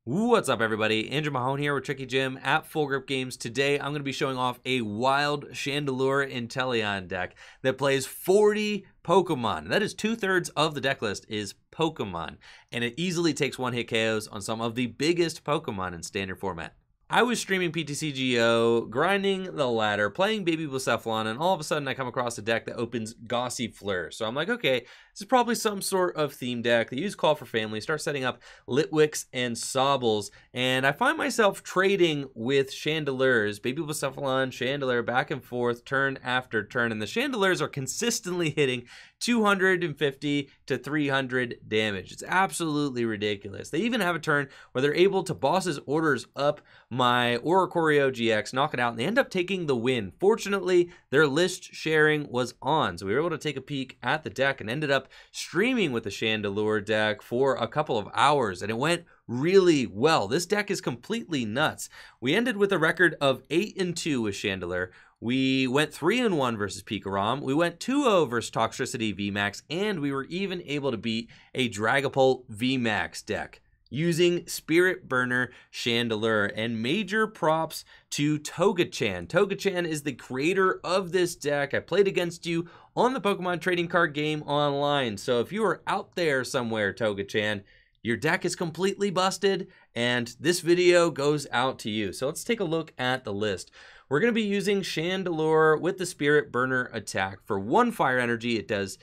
What's up, everybody? Andrew Mahone here with Tricky Jim at Full Grip Games. Today, I'm going to be showing off a wild Chandelure Inteleon deck that plays 40 Pokemon. That is 2/3 of the deck list is Pokemon, and it easily takes one-hit KOs on some of the biggest Pokemon in standard format. I was streaming PTCGO, grinding the ladder, playing Baby Blacephalon, and all of a sudden I come across a deck that opens Gossifleur. So I'm like, okay, this is probably some sort of theme deck. They use Call for Family, start setting up Litwicks and Sobbles, and I find myself trading with Chandelures, Baby Blacephalon, Chandelure, back and forth, turn after turn, and the Chandelures are consistently hitting 250 to 300 damage. It's absolutely ridiculous. They even have a turn where they're able to boss's orders up my Oricorio GX, knock it out, and they end up taking the win. Fortunately, their list sharing was on, so we were able to take a peek at the deck and ended up streaming with the Chandelure deck for a couple of hours, and it went really well. This deck is completely nuts. We ended with a record of 8-2 with Chandelure. We went 3-1 versus Pikarom. We went 2-0 versus Toxtricity VMAX, and we were even able to beat a Dragapult VMAX deck using Spirit Burner Chandelure. And major props to Toga-chan. Toga-chan is the creator of this deck. I played against you on the Pokemon trading card game online. So if you are out there somewhere, Toga-chan, your deck is completely busted, and this video goes out to you. So let's take a look at the list. We're going to be using Chandelure with the Spirit Burner attack. For 1 fire energy, it does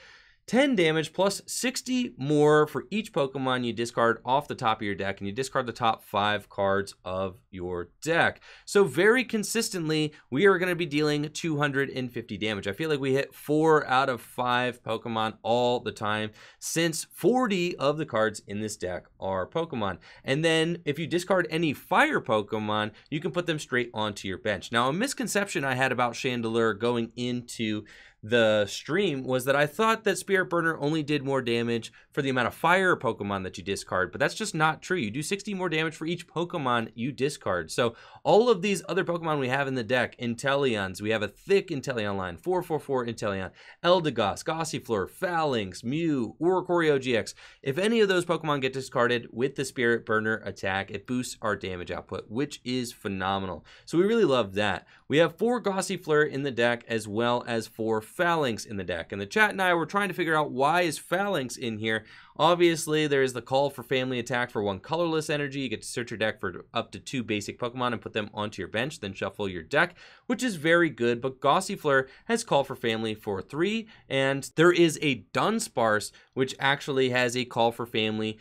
10 damage plus 60 more for each Pokemon you discard off the top of your deck, and you discard the top 5 cards of your deck. So very consistently, we are going to be dealing 250 damage. I feel like we hit 4 out of 5 Pokemon all the time, since 40 of the cards in this deck are Pokemon. And then if you discard any fire Pokemon, you can put them straight onto your bench. Now, a misconception I had about Chandelure going into the stream was that I thought that Spirit Burner only did more damage for the amount of fire Pokemon that you discard, but that's just not true. You do 60 more damage for each Pokemon you discard. So all of these other Pokemon we have in the deck, Inteleons, we have a thick Inteleon line, 444 Inteleon, Eldegoss, Gossifleur, Phalanx, Mew, Oricorio GX. If any of those Pokemon get discarded with the Spirit Burner attack, it boosts our damage output, which is phenomenal. So we really love that. We have 4 Gossifleur in the deck, as well as 4 Phalanx in the deck. And the chat and I were trying to figure out, why is Phalanx in here? Obviously, there is the Call for Family attack for 1 colorless energy. You get to search your deck for up to 2 basic Pokemon and put them onto your bench, then shuffle your deck, which is very good. But Gossifleur has Call for Family for 3, and there is a Dunsparce, which actually has a Call for Family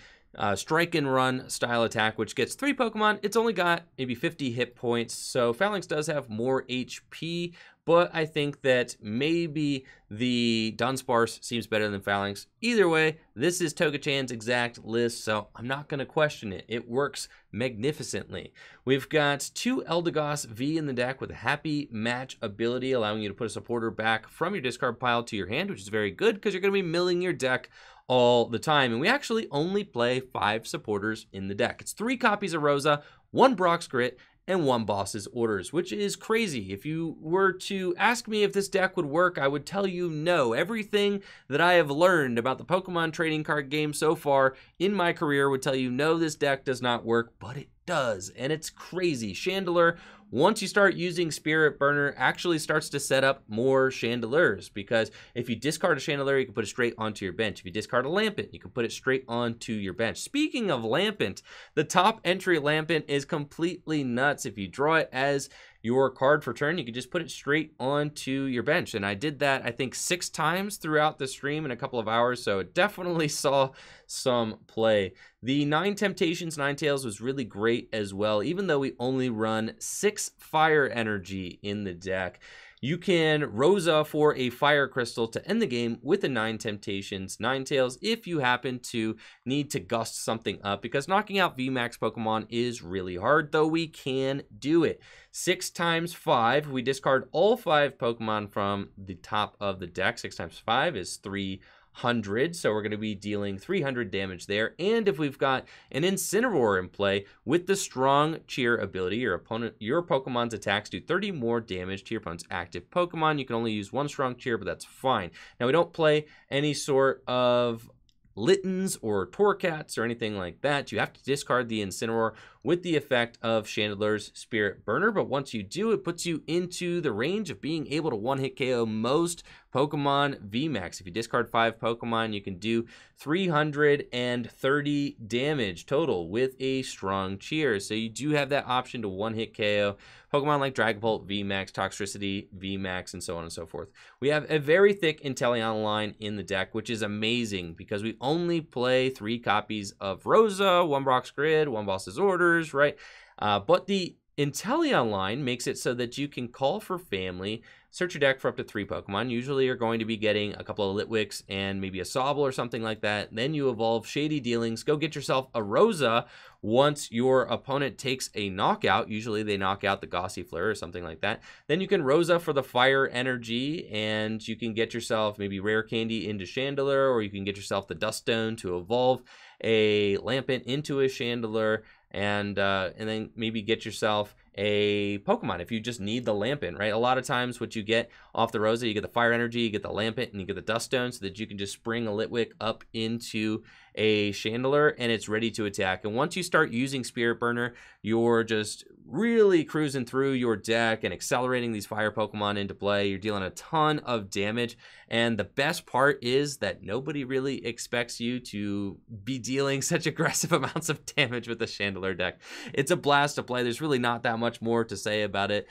strike and run style attack, which gets 3 Pokemon. It's only got maybe 50 hit points, so Phalanx does have more HP, but I think that maybe the Dunsparce seems better than Phalanx. Either way, this is Toga-chan's exact list, so I'm not going to question it. It works magnificently. We've got 2 Eldegoss V in the deck with a Happy Match ability, allowing you to put a supporter back from your discard pile to your hand, which is very good because you're going to be milling your deck all the time. And we actually only play 5 supporters in the deck. It's 3 copies of Rosa, 1 Brock's Grit, and 1 Boss's Orders, which is crazy. If you were to ask me if this deck would work, I would tell you no. Everything that I have learned about the Pokemon trading card game so far in my career would tell you no, this deck does not work, but it does, and it's crazy. Chandelure, once you start using Spirit Burner, actually starts to set up more Chandelures, because if you discard a Chandelure, you can put it straight onto your bench. If you discard a Lampent, you can put it straight onto your bench. Speaking of Lampent, the top entry Lampent is completely nuts. If you draw it as your card for turn, you can just put it straight onto your bench. And I did that, I think, 6 times throughout the stream in a couple of hours, so it definitely saw some play. The 9 Temptations Ninetales was really great as well, even though we only run 6 fire energy in the deck. You can Rosa for a Fire Crystal to end the game with a 9 Temptations Ninetales if you happen to need to gust something up, because knocking out VMAX Pokemon is really hard, though we can do it. 6 times 5, we discard all 5 Pokemon from the top of the deck. 6 times 5 is 300, so we're going to be dealing 300 damage there. And if we've got an Incineroar in play with the Strong Cheer ability, your Pokemon's attacks do 30 more damage to your opponent's active Pokemon. You can only use 1 Strong Cheer, but that's fine. Now, we don't play any sort of Littens or Torcats or anything like that, you have to discard the Incineroar with the effect of Chandeler's Spirit Burner. But once you do, it puts you into the range of being able to one-hit KO most Pokemon VMAX. If you discard 5 Pokemon, you can do 330 damage total with a Strong Cheer. So you do have that option to one-hit KO Pokemon like Dragapult, VMAX, Toxtricity, VMAX, and so on and so forth. We have a very thick Inteleon line in the deck, which is amazing because we only play 3 copies of Rosa, 1 Brock's Grid, 1 Boss's Orders, right? But the Inteleon line makes it so that you can call for family, search your deck for up to 3 Pokemon. Usually you're going to be getting a couple of Litwicks and maybe a Sobble or something like that. Then you evolve Shady Dealings, go get yourself a Rosa. Once your opponent takes a knockout, usually they knock out the Gossifleur or something like that, then you can Rosa for the Fire Energy, and you can get yourself maybe Rare Candy into Chandelure, or you can get yourself the Dust Stone to evolve a Lampent into a Chandelure, and then maybe get yourself a Pokemon if you just need the Lampent, right? A lot of times what you get off the Rosa, you get the Fire Energy, you get the Lampent, and you get the Dust Stone so that you can just spring a Litwick up into a Chandelure and it's ready to attack. And once you start using Spirit Burner, you're just really cruising through your deck and accelerating these fire Pokemon into play. You're dealing a ton of damage, and the best part is that nobody really expects you to be dealing such aggressive amounts of damage with the Chandelure deck. It's a blast to play. There's really not that much more to say about it.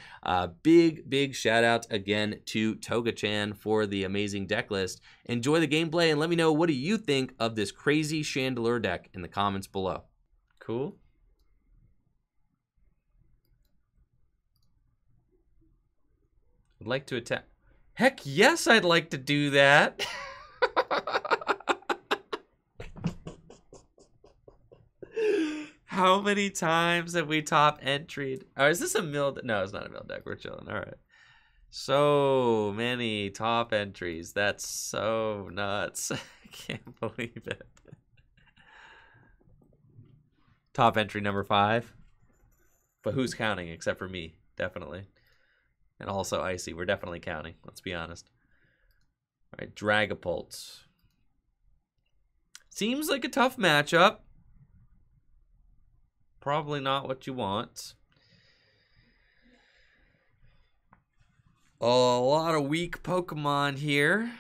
Big shout out again to Toga-chan for the amazing deck list. Enjoy the gameplay and let me know, what do you think of this crazy Chandelure deck in the comments below. Cool. I'd like to attack. Heck yes, I'd like to do that. How many times have we top entried? Oh, is this a mill? No, it's not a mill deck. We're chilling. All right. So many top entries. That's so nuts. I can't believe it. Top entry number 5. But who's counting except for me? Definitely. And also Icy. We're definitely counting. Let's be honest. All right, Dragapult. Seems like a tough matchup. Probably not what you want. A lot of weak Pokemon here.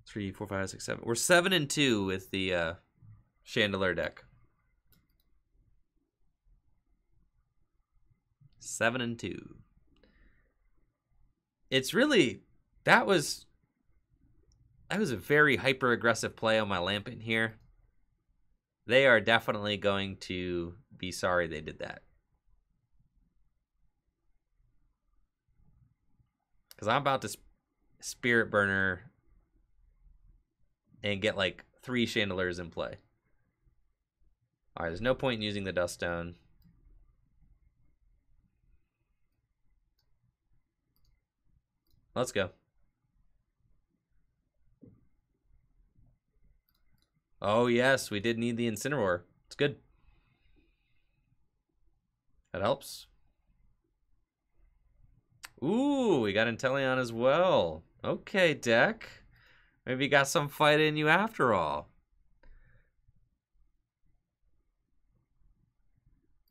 3, 4, 5, 6, 7. We're 7-2 with the Chandelure deck. 7-2. It's really, that was a very hyper aggressive play on my Lampent here. They are definitely going to be sorry they did that. Because I'm about to Spirit Burner and get like 3 Chandelures in play. All right, there's no point in using the Dust Stone. Let's go. Oh, yes, we did need the Incineroar. It's good. That helps. Ooh, we got Inteleon as well. Okay, deck. Maybe you got some fight in you after all.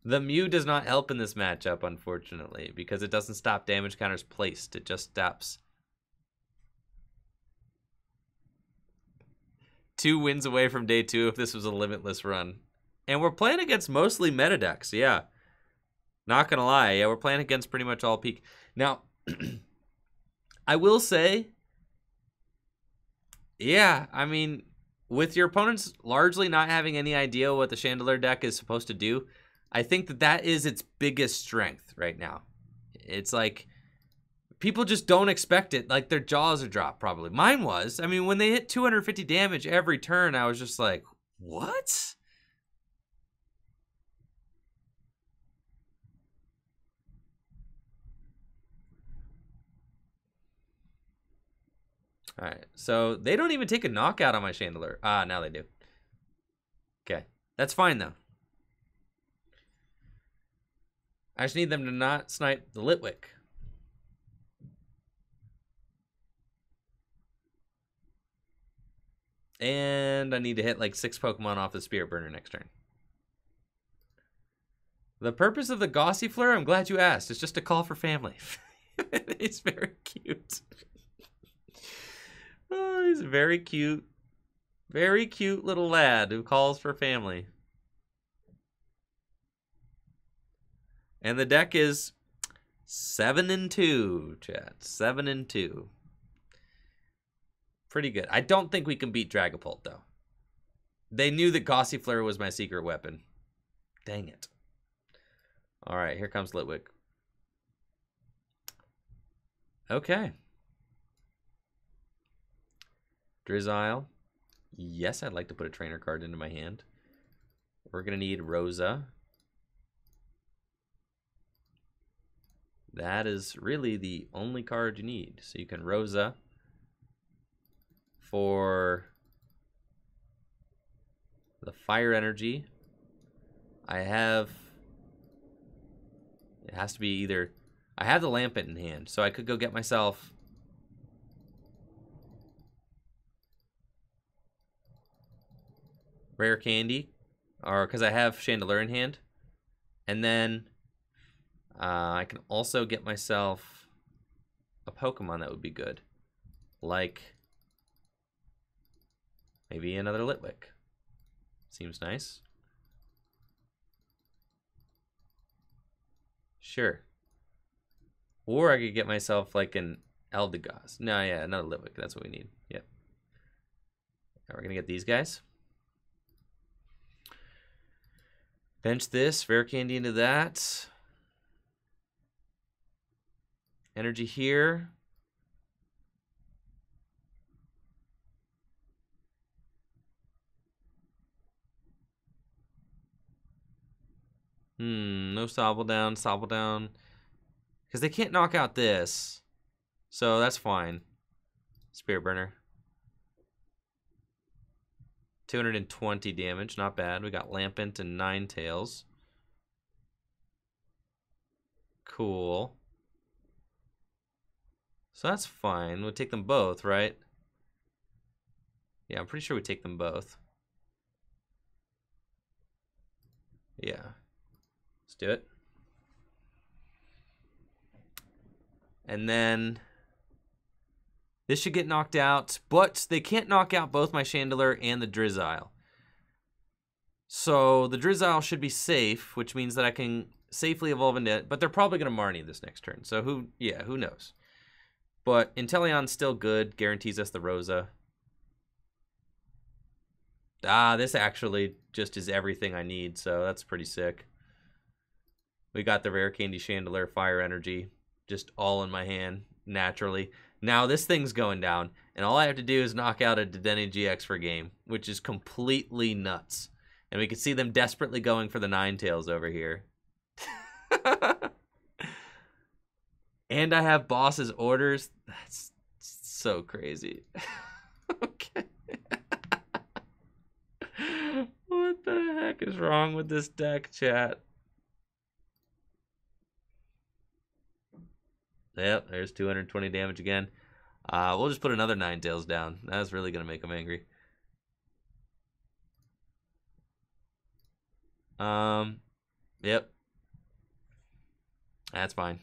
The Mew does not help in this matchup, unfortunately, because it doesn't stop damage counters placed. It just stops. 2 wins away from day 2 if this was a limitless run. And we're playing against mostly meta decks, yeah. Not gonna lie, yeah, we're playing against pretty much all peak. Now, I will say, yeah, I mean, with your opponents largely not having any idea what the Chandelure deck is supposed to do, I think that that is its biggest strength right now. It's like, people just don't expect it. Like, their jaws are dropped, probably. Mine was. I mean, when they hit 250 damage every turn, I was just like, what? All right, so they don't even take a knockout on my Chandelure. Ah, now they do. Okay, that's fine, though. I just need them to not snipe the Litwick. And I need to hit like 6 Pokemon off the Spirit Burner next turn. The purpose of the Gossifleur, I'm glad you asked. It's just a call for family. He's very cute. Oh, he's a very cute little lad who calls for family. And the deck is 7-2, chat. 7-2. Pretty good. I don't think we can beat Dragapult, though. They knew that Gossifleur was my secret weapon. Dang it. All right, here comes Litwick. Okay. Drizzile. Yes, I'd like to put a trainer card into my hand. We're going to need Rosa. That is really the only card you need. So you can Rosa for the Fire Energy. I have... It has to be either... I have the Lampent in hand, so I could go get myself... Rare Candy, or because I have Chandelure in hand. And then I can also get myself a Pokemon that would be good. Like maybe another Litwick. Seems nice. Sure. Or I could get myself like an Eldegoss. No, yeah, another Litwick. That's what we need. Yep. Now we're going to get these guys. Bench this. Rare Candy into that. Energy here. No Sobble down. Because they can't knock out this. So that's fine. Spirit Burner. 220 damage. Not bad. We got Lampent and Ninetales. Cool. So that's fine. We'll take them both, right? Yeah, I'm pretty sure we take them both. Yeah. Let's do it. And then this should get knocked out, but they can't knock out both my Chandelure and the Drizzile. So the Drizzile should be safe, which means that I can safely evolve into it, but they're probably going to Marnie this next turn. So who knows? But Inteleon's still good, guarantees us the Rosa. This actually just is everything I need, so that's pretty sick. We got the Rare Candy Chandelure Fire Energy, just all in my hand, naturally. Now this thing's going down, and all I have to do is knock out a Dedenne GX for game, which is completely nuts. And we can see them desperately going for the Ninetales over here. And I have boss's orders. That's so crazy. Okay. What the heck is wrong with this deck, chat? Yep, there's 220 damage again. We'll just put another Ninetales down. That's really going to make them angry. Yep. That's fine.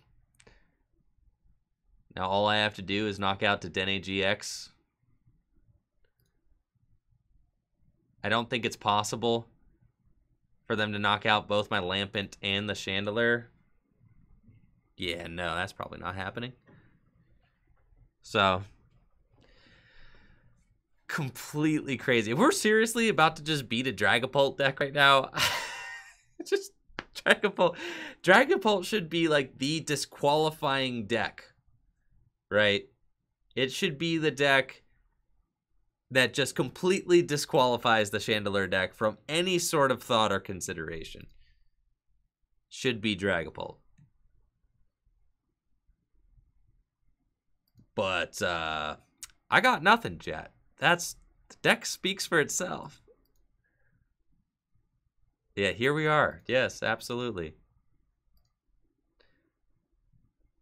Now all I have to do is knock out Dedenne GX. I don't think it's possible for them to knock out both my Lampent and the Chandelure. Yeah, no, that's probably not happening. So, completely crazy. If we're seriously about to just beat a Dragapult deck right now, just Dragapult. Dragapult should be like the disqualifying deck, right? It should be the deck that just completely disqualifies the Chandelure deck from any sort of thought or consideration. Should be Dragapult. But I got nothing, chat. The deck speaks for itself. Yeah, here we are. Yes, absolutely.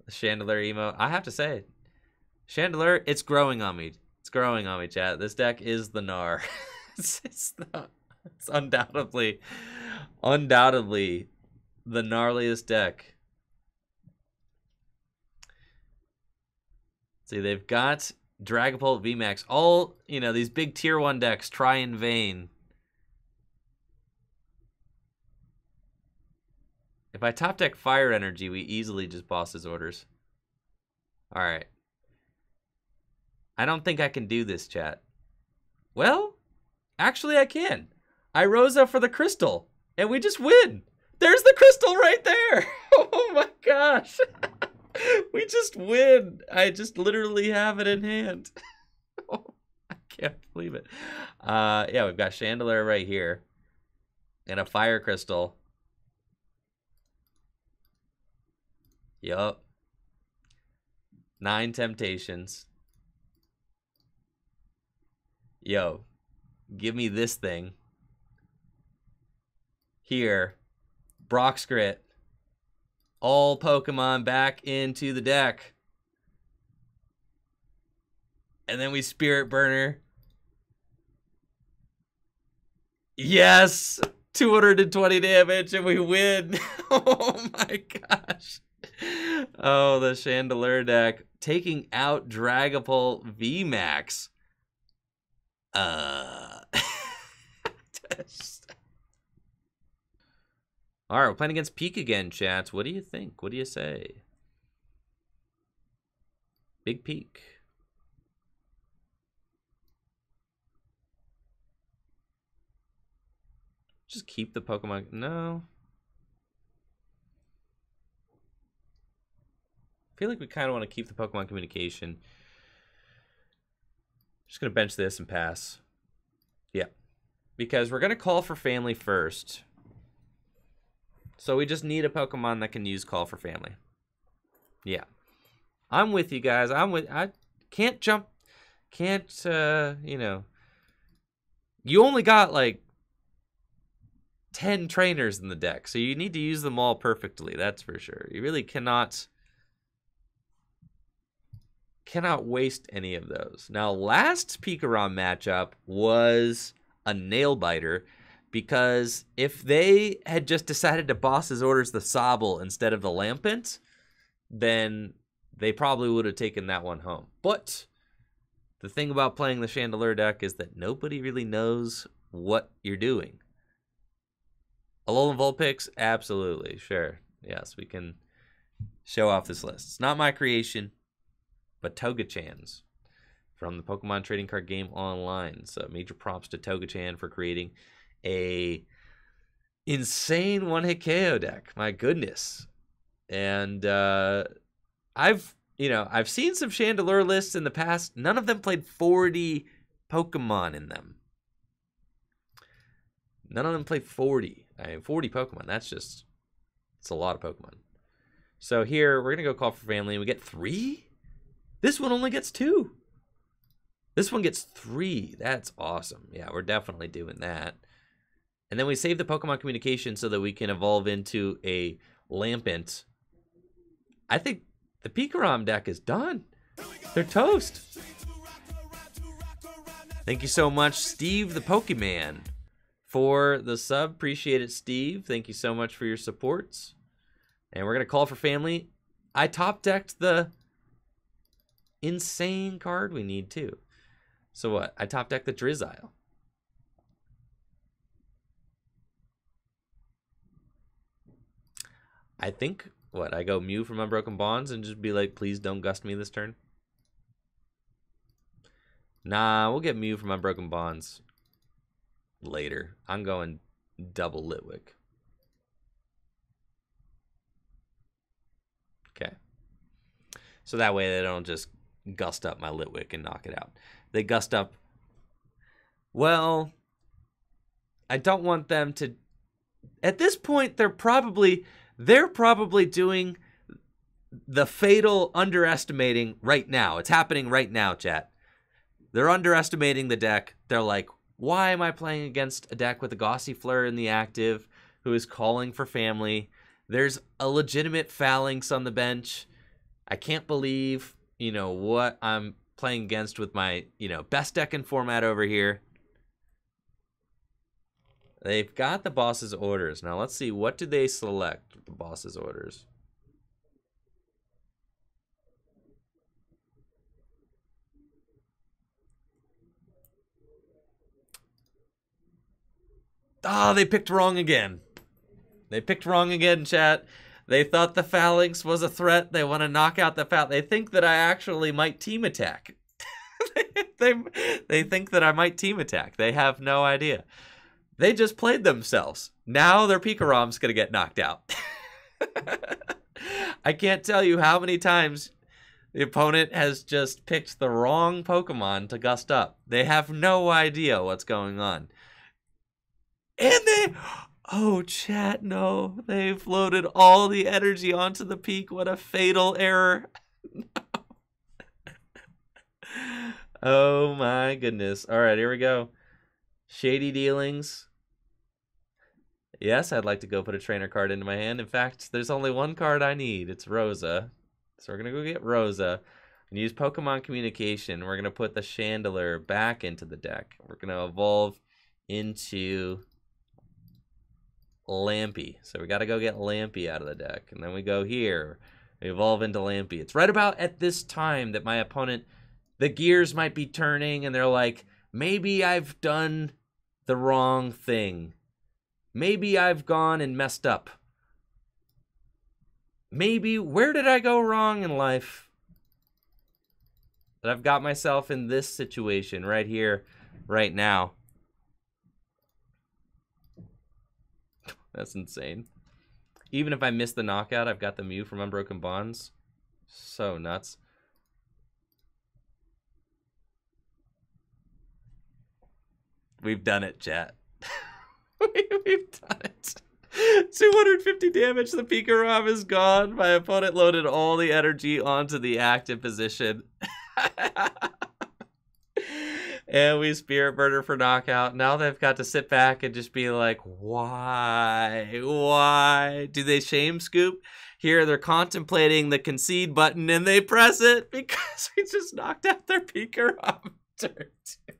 The Chandelure emo. I have to say, Chandelure, it's growing on me. It's growing on me, chat. This deck is the Gnar. it's undoubtedly the gnarliest deck. See, they've got Dragapult VMAX. All, you know, these big tier 1 decks try in vain. If I top deck Fire Energy, we easily just boss his orders. Alright. I don't think I can do this, chat. Well, actually I can. I Rosa for the crystal, and we just win. There's the crystal right there. Oh my gosh. We just win. I just literally have it in hand. Oh, I can't believe it. Yeah, we've got Chandelure right here. And a fire crystal. Yup. 9 temptations. Yo, give me this thing. Here. Broxgrit. All Pokemon back into the deck. And then we Spirit Burner. Yes! 220 damage and we win. Oh my gosh. Oh, the Chandelure deck taking out Dragapult VMAX. All right, we're playing against Peak again, chat. What do you think? What do you say? Big Peak. Just keep the Pokemon. No. I feel like we kind of want to keep the Pokemon communication. Just going to bench this and pass. Yeah. Because we're going to call for family first. So we just need a Pokemon that can use Call for Family. Yeah. I'm with you guys. I can't jump. Can't, you know. You only got like 10 trainers in the deck. So you need to use them all perfectly. That's for sure. You really cannot waste any of those. Now, last Pikarom matchup was a nail biter. Because if they had just decided to boss his orders the Sobble instead of the Lampent, then they probably would have taken that one home. But the thing about playing the Chandelure deck is that nobody really knows what you're doing. Alolan Vulpix? Absolutely. Sure. Yes, we can show off this list. It's not my creation, but Toga-chan's from the Pokemon Trading Card Game Online. So major props to Toga-chan for creating a insane one-hit KO deck. My goodness. And I've seen some Chandelure lists in the past. None of them played 40 Pokemon in them. None of them played 40. I mean, 40 Pokemon. It's a lot of Pokemon. So here, we're going to go Call for Family, and we get 3? This one only gets 2. This one gets 3. That's awesome. Yeah, we're definitely doing that. And then we save the Pokemon communication so that we can evolve into a Lampent. I think the Pikarom deck is done. They're toast. Thank you so much, Steve the Pokemon, for the sub. Appreciate it, Steve. Thank you so much for your supports. And we're going to Call for Family. I top-decked the insane card we need, too. So what? I top-decked the Drizzile. I think, what, I go Mew from Unbroken Bonds and just be like, please don't gust me this turn? Nah, we'll get Mew from Unbroken Bonds later. I'm going double Litwick. Okay. So that way they don't just gust up my Litwick and knock it out. They gust up. Well, I don't want them to. At this point, they're probably doing the fatal underestimating right now. It's happening right now, chat. They're underestimating the deck. They're like, why am I playing against a deck with a Gossifleur in the active who is calling for family? There's a legitimate Phalanx on the bench. I can't believe, what I'm playing against with my, best deck in format over here. They've got the boss's orders. Now let's see, what do they select with the boss's orders? Oh, they picked wrong again. They picked wrong again, chat. They thought the Phalanx was a threat. They want to knock out the Phalanx. They think that I actually might team attack. they think that I might team attack. They have no idea. They just played themselves. Now their Picarom's going to get knocked out. I can't tell you how many times the opponent has just picked the wrong Pokemon to gust up. They have no idea what's going on. And oh, chat, no. They've loaded all the energy onto the peak. What a fatal error. No. Oh, my goodness. All right, here we go. Shady dealings. Yes, I'd like to go put a trainer card into my hand. In fact, there's only one card I need. It's Rosa. So we're going to go get Rosa and use Pokemon Communication. We're going to put the Chandelure back into the deck. We're going to evolve into Lampy. So we got to go get Lampy out of the deck. And then we go here. We evolve into Lampy. It's right about at this time that my opponent, the gears might be turning and they're like, maybe I've done the wrong thing. Maybe I've gone and messed up. Maybe, where did I go wrong in life? That I've got myself in this situation right here, right now. That's insane. Even if I miss the knockout, I've got the Mew from Unbroken Bonds. So nuts. We've done it, chat. We've done it. 250 damage. The Pikarom is gone. My opponent loaded all the energy onto the active position. And we Spirit Burner for knockout. Now they've got to sit back and just be like, why? Why? Do they shame scoop? Here they're contemplating the concede button and they press it because we just knocked out their Pikarom. Turn 2.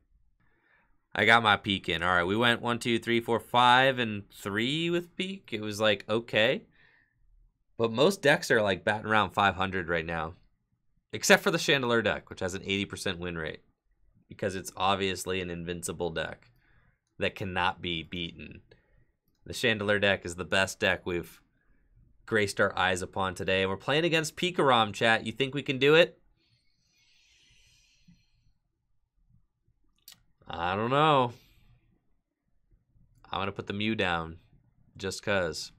I got my peak in. All right, we went 1, 2, 3, 4, 5, and 3 with peak. It was like, okay. But most decks are like batting around 500 right now. Except for the Chandelure deck, which has an 80% win rate. Because it's obviously an invincible deck that cannot be beaten. The Chandelure deck is the best deck we've graced our eyes upon today. We're playing against Pikarom, chat. You think we can do it? I don't know. I'm going to put the Mew down just because.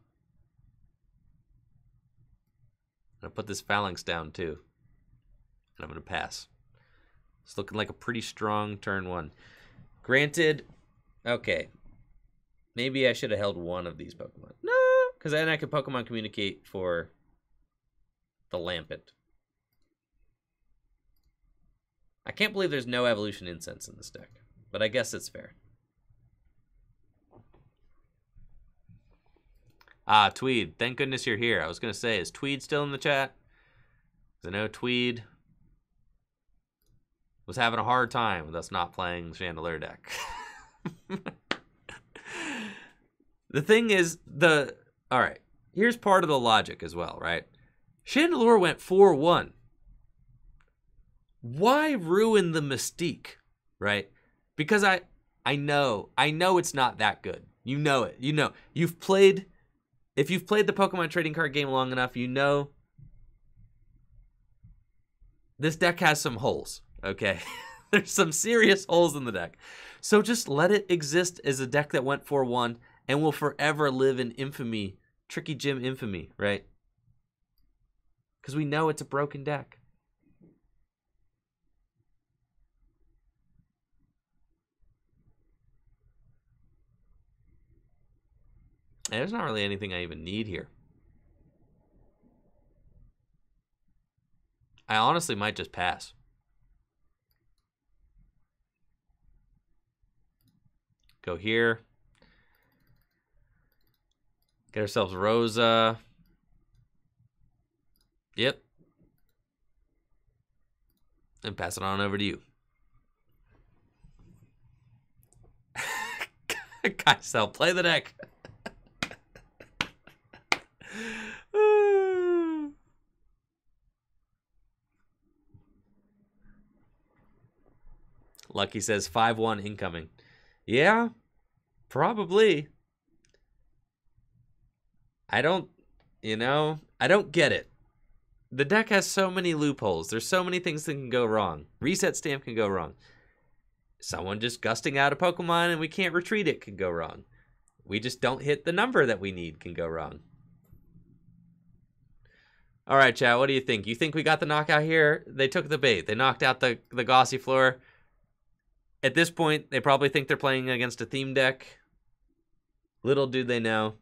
I'm going to put this Phalanx down too. And I'm going to pass. It's looking like a pretty strong turn 1. Granted, okay. Maybe I should have held one of these Pokemon. No, because then I could Pokemon Communicate for the Lampent. I can't believe there's no Evolution Incense in this deck. But I guess it's fair. Ah, Tweed. Thank goodness you're here. I was going to say, is Tweed still in the chat? Because I know Tweed was having a hard time with us not playing the Chandelure deck. The thing is, all right, here's part of the logic as well, right? Chandelure went 4-1. Why ruin the mystique, right? Because I know it's not that good. You know it. You know. If you've played the Pokemon trading card game long enough, you know this deck has some holes, okay? There's some serious holes in the deck. So just let it exist as a deck that went 4-1 and will forever live in infamy, Tricky Jim infamy, right? Because we know it's a broken deck. And there's not really anything I even need here. I honestly might just pass. Go here. Get ourselves Rosa. Yep. and pass it on over to you. Guys, I'll play the deck. Lucky says 5-1 incoming. Yeah, probably. I don't get it. The deck has so many loopholes. There's so many things that can go wrong. Reset stamp can go wrong. Someone just gusting out a Pokemon and we can't retreat it can go wrong. We just don't hit the number that we need can go wrong. All right, chat, what do you think? You think we got the knockout here? They took the bait. They knocked out the Gossifleur. At this point, they probably think they're playing against a theme deck. Little do they know,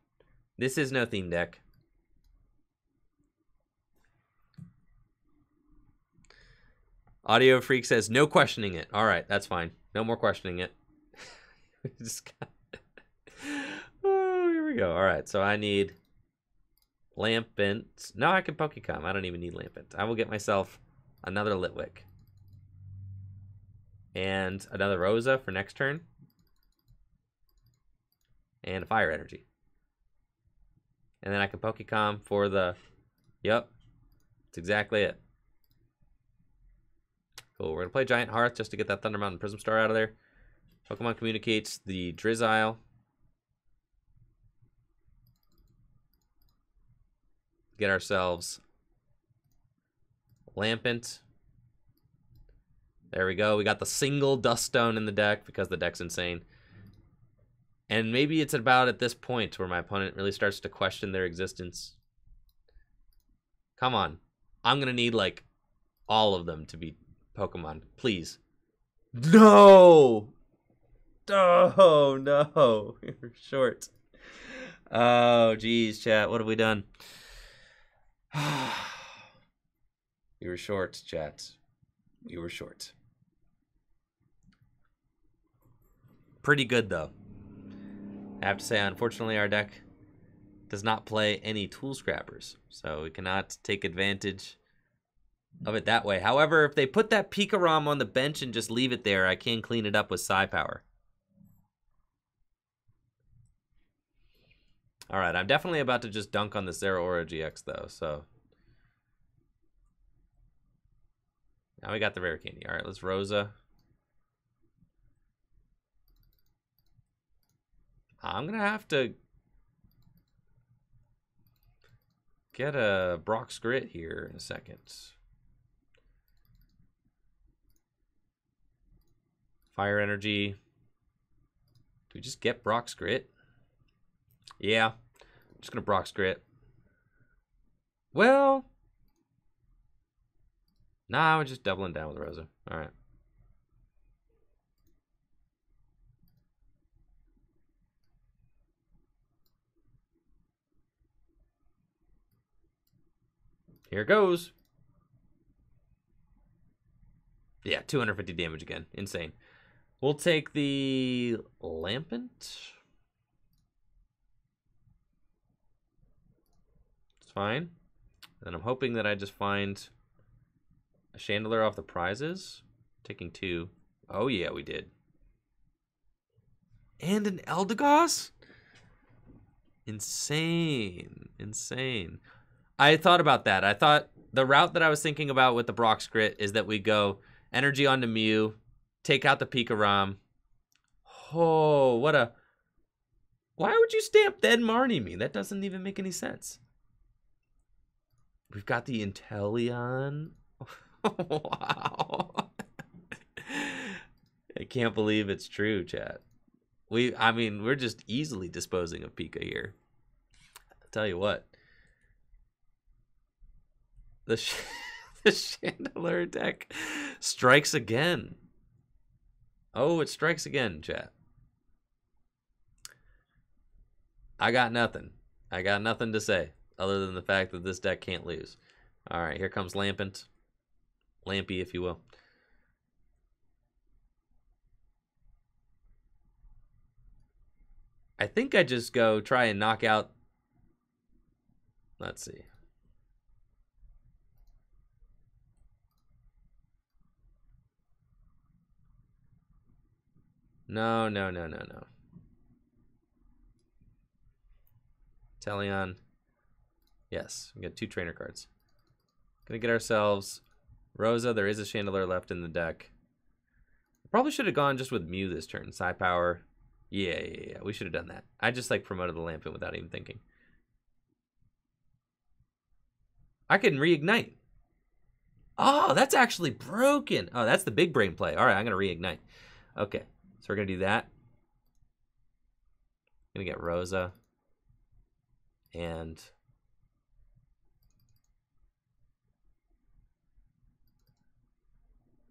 this is no theme deck. Audio Freak says, no questioning it. All right, that's fine. No more questioning it. Oh, here we go. All right, so I need Lampent. No, I can Pokecom. I don't even need Lampent. I will get myself another Litwick. And another Rosa for next turn. And a Fire Energy. And then I can Pokecom for the... Yep. That's exactly it. Cool. We're going to play Giant Hearth just to get that Thunder Mountain Prism Star out of there. Pokemon communicates the Drizzile. Get ourselves Lampent. There we go. We got the single Dust Stone in the deck because the deck's insane. And maybe it's about at this point where my opponent really starts to question their existence. Come on. I'm going to need, like, all of them to be Pokemon. Please. No! Oh, no. You're short. Oh, geez, chat. What have we done? You were short, chat. You were short. Pretty good, though. I have to say, unfortunately, our deck does not play any Tool Scrappers, so we cannot take advantage of it that way. However, if they put that Pikarom on the bench and just leave it there, I can clean it up with Psi Power. All right, I'm definitely about to just dunk on the Zeraora GX, though, so... Now we got the Rare Candy. All right, let's Rosa. I'm going to have to get a Brock's Grit here in a second. Fire Energy. Do we just get Brock's Grit? Yeah. I'm just going to Brock's Grit. Well... Nah, we're just doubling down with Rosa. All right. Here goes. Yeah, 250 damage again. Insane. We'll take the Lampent. It's fine. And I'm hoping that I just find a Chandelure off the prizes. Taking 2. Oh, yeah, we did. And an Eldegoss? Insane. Insane. I thought about that. I thought the route that I was thinking about with the Brock's Grit is that we go energy onto Mew, take out the Pikarom. Oh, what a... Why would you stamp then Marnie me? That doesn't even make any sense. We've got the Inteleon. Wow. I can't believe it's true, chat. I mean, we're just easily disposing of Pika here. I'll tell you what. The Chandelure deck strikes again. Oh, it strikes again, chat. I got nothing. I got nothing to say other than the fact that this deck can't lose. All right, here comes Lampent. Lampy, if you will. I think I just go try and knock out... Let's see. No. Teleon. Yes, we got 2 trainer cards. Gonna get ourselves Rosa. There is a Chandelure left in the deck. Probably should have gone just with Mew this turn. Psi Power. Yeah. We should have done that. I just like promoted the Lampent without even thinking. I can reignite. Oh, that's actually broken. Oh, that's the big brain play. All right, I'm gonna reignite. Okay, so we're gonna do that. Gonna get Rosa. And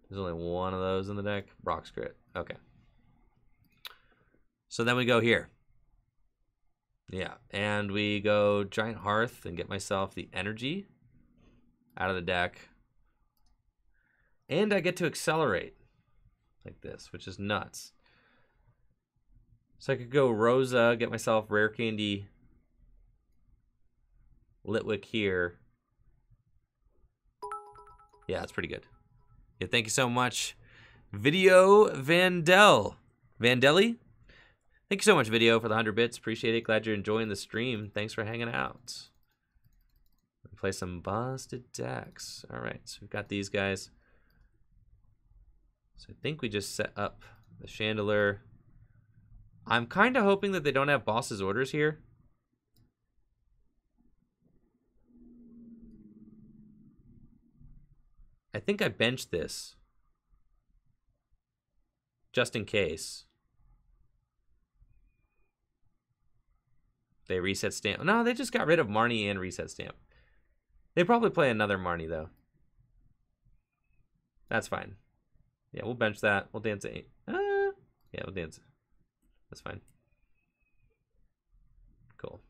there's only one of those in the deck. Brock's Grit. Okay. So then we go here. Yeah, and we go Giant Hearth and get myself the energy out of the deck. And I get to accelerate like this, which is nuts. So I could go Rosa, get myself Rare Candy, Litwick here. Yeah, that's pretty good. Yeah, thank you so much, Video Vandell. Vandelli? Thank you so much, Video, for the 100 bits. Appreciate it. Glad you're enjoying the stream. Thanks for hanging out. Play some busted decks. All right, so we've got these guys. So I think we just set up the Chandelure. I'm kind of hoping that they don't have Boss's Orders here. I think I benched this just in case they reset Stamp. No, they just got rid of Marnie and reset Stamp. They probably play another Marnie, though. That's fine. Yeah, we'll bench that. We'll dance 8. Yeah, we'll dance. That's fine. Cool.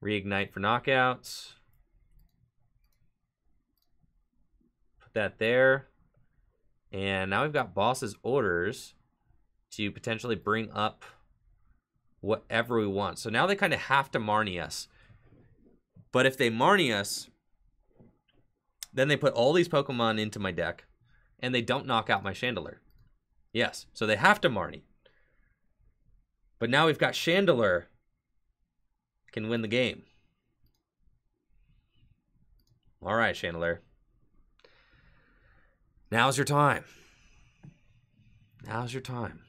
Reignite for knockouts. Put that there. And now we've got Boss's Orders to potentially bring up whatever we want. So now they kind of have to Marnie us. But if they Marnie us, then they put all these Pokemon into my deck, and they don't knock out my Chandelure. Yes, so they have to Marnie. But now we've got Chandelure can win the game. All right, Chandelure. Now's your time. Now's your time.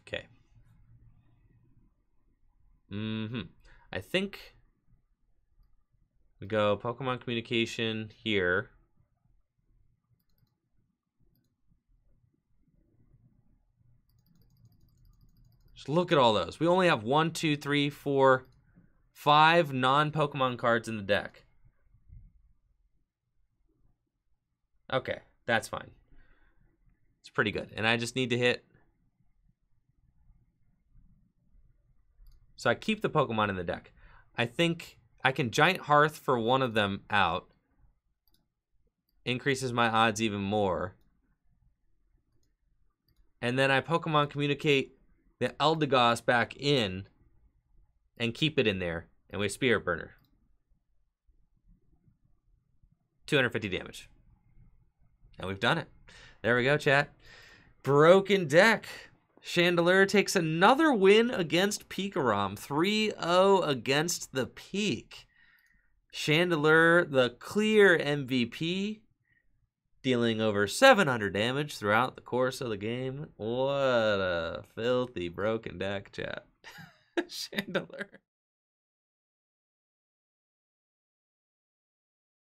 Okay. I think we go Pokemon Communication here. Just look at all those. We only have 1, 2, 3, 4, 5 non-Pokemon cards in the deck. Okay, that's fine. It's pretty good. And I just need to hit. So I keep the Pokemon in the deck. I think I can Giant Hearth for one of them out. Increases my odds even more. And then I Pokemon Communicate the Eldegoss back in and keep it in there. And we Spirit Burner. 250 damage. And we've done it. There we go, chat. Broken deck. Chandelure takes another win against Pikarom. 3-0 against the Peak. Chandelure, the clear MVP, dealing over 700 damage throughout the course of the game. What a filthy broken deck, chat. Chandelure.